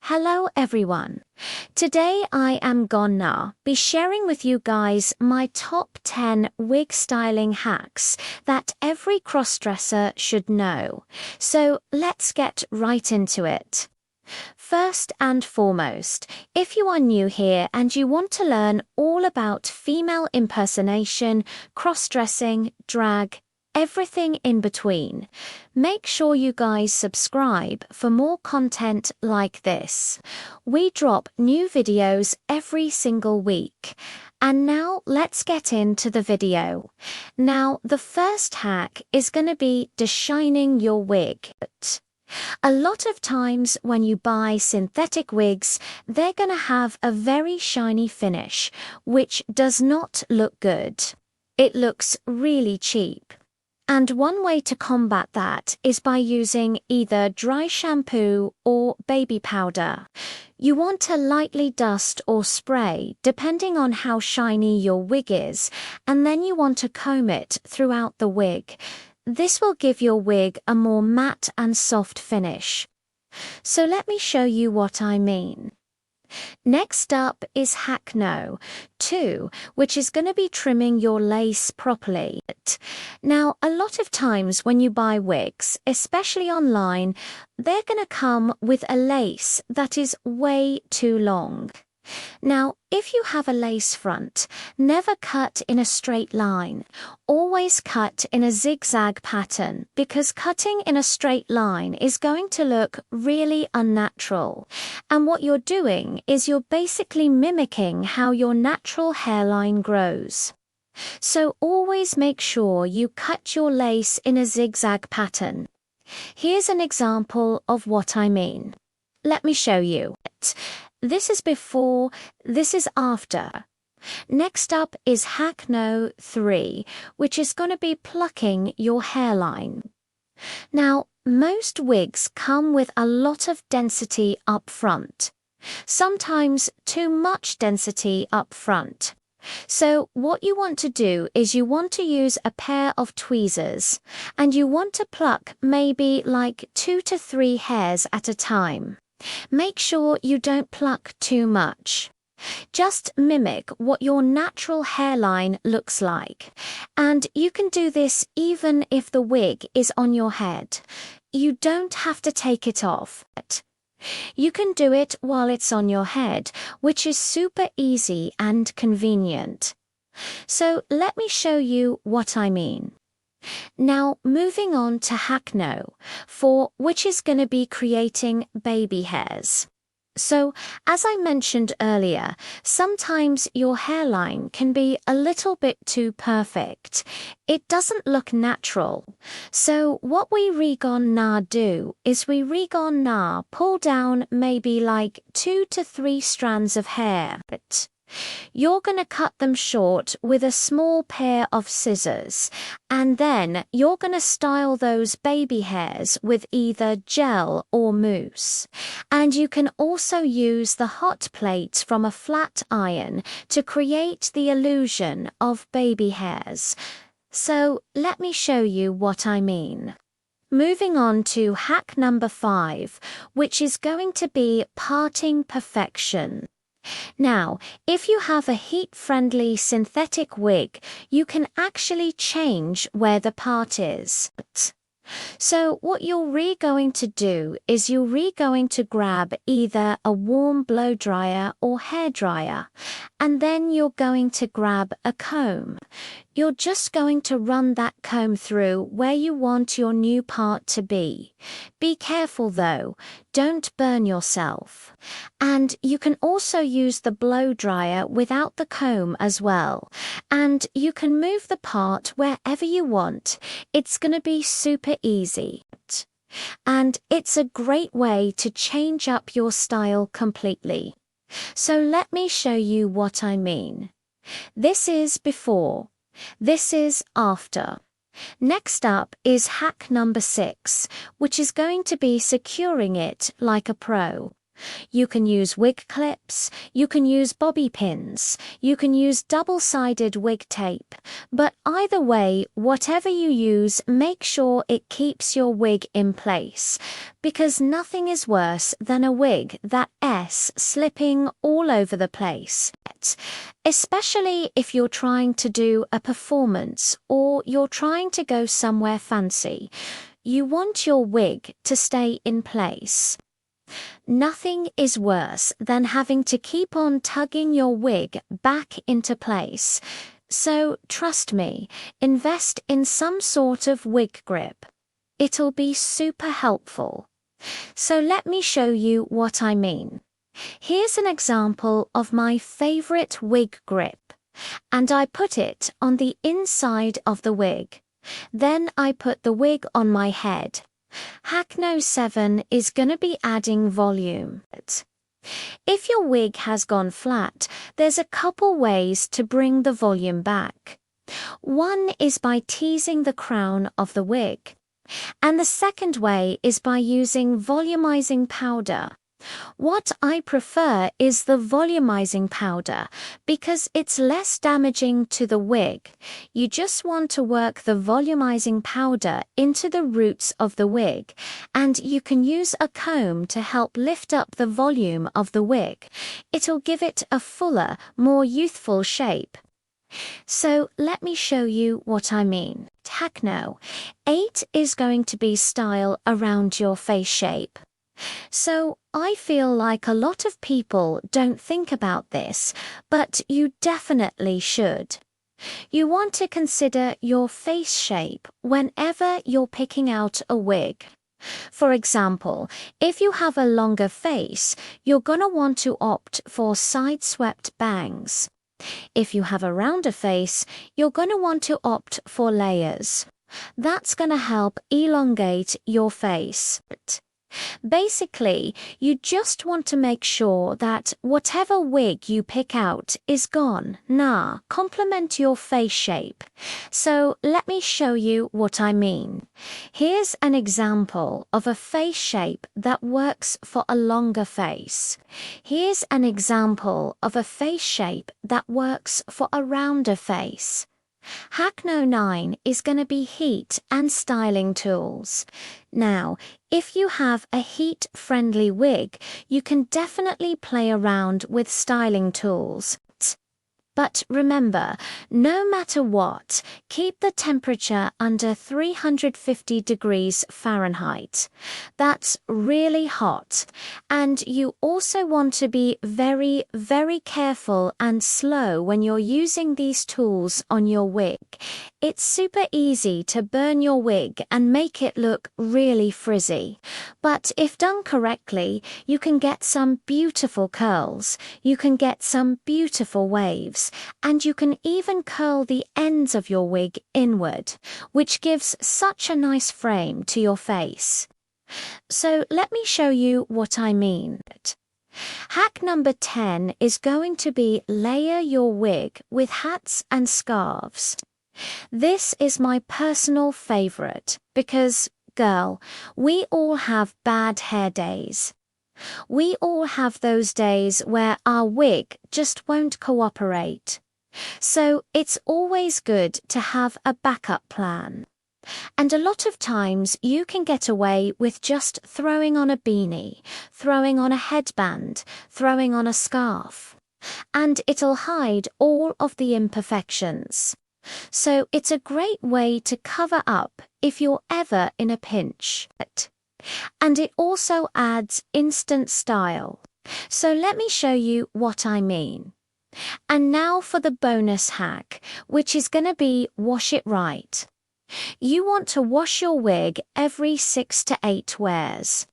Hello everyone. Today I am gonna be sharing with you guys my top 10 wig styling hacks that every crossdresser should know. So let's get right into it. First and foremost, if you are new here and you want to learn all about female impersonation, cross-dressing, drag, everything in between, make sure you guys subscribe for more content like this. We drop new videos every single week. And now let's get into the video. Now, the first hack is going to be deshining your wig. A lot of times when you buy synthetic wigs, they're going to have a very shiny finish, which does not look good. It looks really cheap. And one way to combat that is by using either dry shampoo or baby powder. You want to lightly dust or spray depending on how shiny your wig is, and then you want to comb it throughout the wig. This will give your wig a more matte and soft finish. So let me show you what I mean. Next up is hack no. 2, which is going to be trimming your lace properly. Now, a lot of times when you buy wigs, especially online, they're going to come with a lace that is way too long. Now, if you have a lace front, never cut in a straight line. Always cut in a zigzag pattern, because cutting in a straight line is going to look really unnatural. And what you're doing is you're basically mimicking how your natural hairline grows. So always make sure you cut your lace in a zigzag pattern. Here's an example of what I mean. Let me show you. This is before, this is after. Next up is hack no 3, which is going to be plucking your hairline. Now, most wigs come with a lot of density up front. Sometimes too much density up front. So what you want to do is you want to use a pair of tweezers, and you want to pluck maybe like 2 to 3 hairs at a time. Make sure you don't pluck too much. Just mimic what your natural hairline looks like. And you can do this even if the wig is on your head. You don't have to take it off. You can do it while it's on your head, which is super easy and convenient. So let me show you what I mean. Now, moving on to hack no 4, which is going to be creating baby hairs. So, as I mentioned earlier, sometimes your hairline can be a little bit too perfect. It doesn't look natural. So, what we na do is we na pull down maybe like 2 to 3 strands of hair. You're going to cut them short with a small pair of scissors, and then you're going to style those baby hairs with either gel or mousse. And you can also use the hot plates from a flat iron to create the illusion of baby hairs. So let me show you what I mean. Moving on to hack number 5, which is going to be parting perfection. Now, if you have a heat-friendly synthetic wig, you can actually change where the part is. So what you're going to do is you're going to grab either a warm blow dryer or hair dryer, and then you're going to grab a comb. You're just going to run that comb through where you want your new part to be. Be careful though, don't burn yourself. And you can also use the blow dryer without the comb as well. And you can move the part wherever you want. It's going to be super easy. And it's a great way to change up your style completely. So let me show you what I mean. This is before. This is after. Next up is hack number 6, which is going to be securing it like a pro. You can use wig clips, you can use bobby pins, you can use double-sided wig tape, but either way, whatever you use, make sure it keeps your wig in place, because nothing is worse than a wig that's slipping all over the place, especially if you're trying to do a performance or you're trying to go somewhere fancy. You want your wig to stay in place. Nothing is worse than having to keep on tugging your wig back into place. So trust me, invest in some sort of wig grip. It'll be super helpful. So let me show you what I mean. Here's an example of my favorite wig grip, and I put it on the inside of the wig. Then I put the wig on my head. Hack No. 7 is going to be adding volume. If your wig has gone flat, there's a couple ways to bring the volume back. One is by teasing the crown of the wig, and the second way is by using volumizing powder. What I prefer is the volumizing powder because it's less damaging to the wig. You just want to work the volumizing powder into the roots of the wig, and you can use a comb to help lift up the volume of the wig. It'll give it a fuller, more youthful shape. So let me show you what I mean. Hack No. 8 is going to be style around your face shape. So I feel like a lot of people don't think about this, but you definitely should. You want to consider your face shape whenever you're picking out a wig. For example, if you have a longer face, you're gonna want to opt for side-swept bangs. If you have a rounder face, you're gonna want to opt for layers. That's gonna help elongate your face. Basically, you just want to make sure that whatever wig you pick out is gonna complement your face shape. So let me show you what I mean. Here's an example of a face shape that works for a longer face. Here's an example of a face shape that works for a rounder face. Hack No. 9 is going to be heat and styling tools. Now, if you have a heat-friendly wig, you can definitely play around with styling tools. But remember, no matter what, keep the temperature under 350 degrees Fahrenheit. That's really hot. And you also want to be very, very careful and slow when you're using these tools on your wig. It's super easy to burn your wig and make it look really frizzy. But if done correctly, you can get some beautiful curls. You can get some beautiful waves. And you can even curl the ends of your wig inward, which gives such a nice frame to your face. So let me show you what I mean. Hack number 10 is going to be layer your wig with hats and scarves. This is my personal favorite because, girl, we all have bad hair days. We all have those days where our wig just won't cooperate. So it's always good to have a backup plan. And a lot of times you can get away with just throwing on a beanie, throwing on a headband, throwing on a scarf. And it'll hide all of the imperfections. So it's a great way to cover up if you're ever in a pinch. And it also adds instant style. So let me show you what I mean. And now for the bonus hack, which is going to be wash it right. You want to wash your wig every 6 to 8 wears.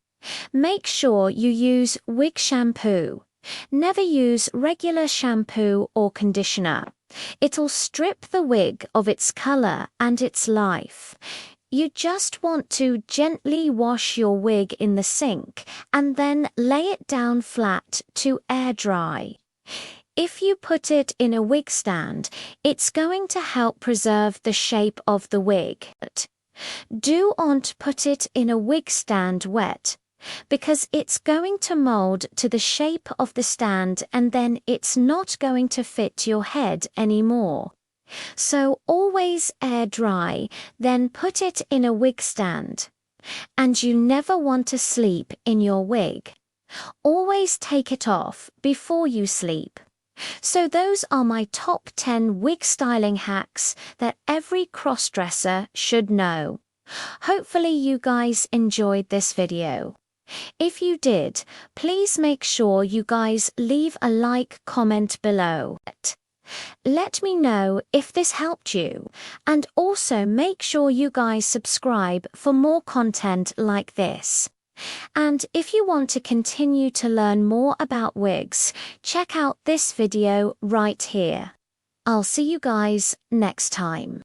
Make sure you use wig shampoo. Never use regular shampoo or conditioner. It'll strip the wig of its color and its life. You just want to gently wash your wig in the sink and then lay it down flat to air dry. If you put it in a wig stand, it's going to help preserve the shape of the wig. Do not put it in a wig stand wet. because it's going to mold to the shape of the stand and then it's not going to fit your head anymore. So always air dry, then put it in a wig stand. And you never want to sleep in your wig. Always take it off before you sleep. So those are my top 10 wig styling hacks that every crossdresser should know. Hopefully you guys enjoyed this video. If you did, please make sure you guys leave a like comment below. Let me know if this helped you, and also make sure you guys subscribe for more content like this. And if you want to continue to learn more about wigs, check out this video right here. I'll see you guys next time.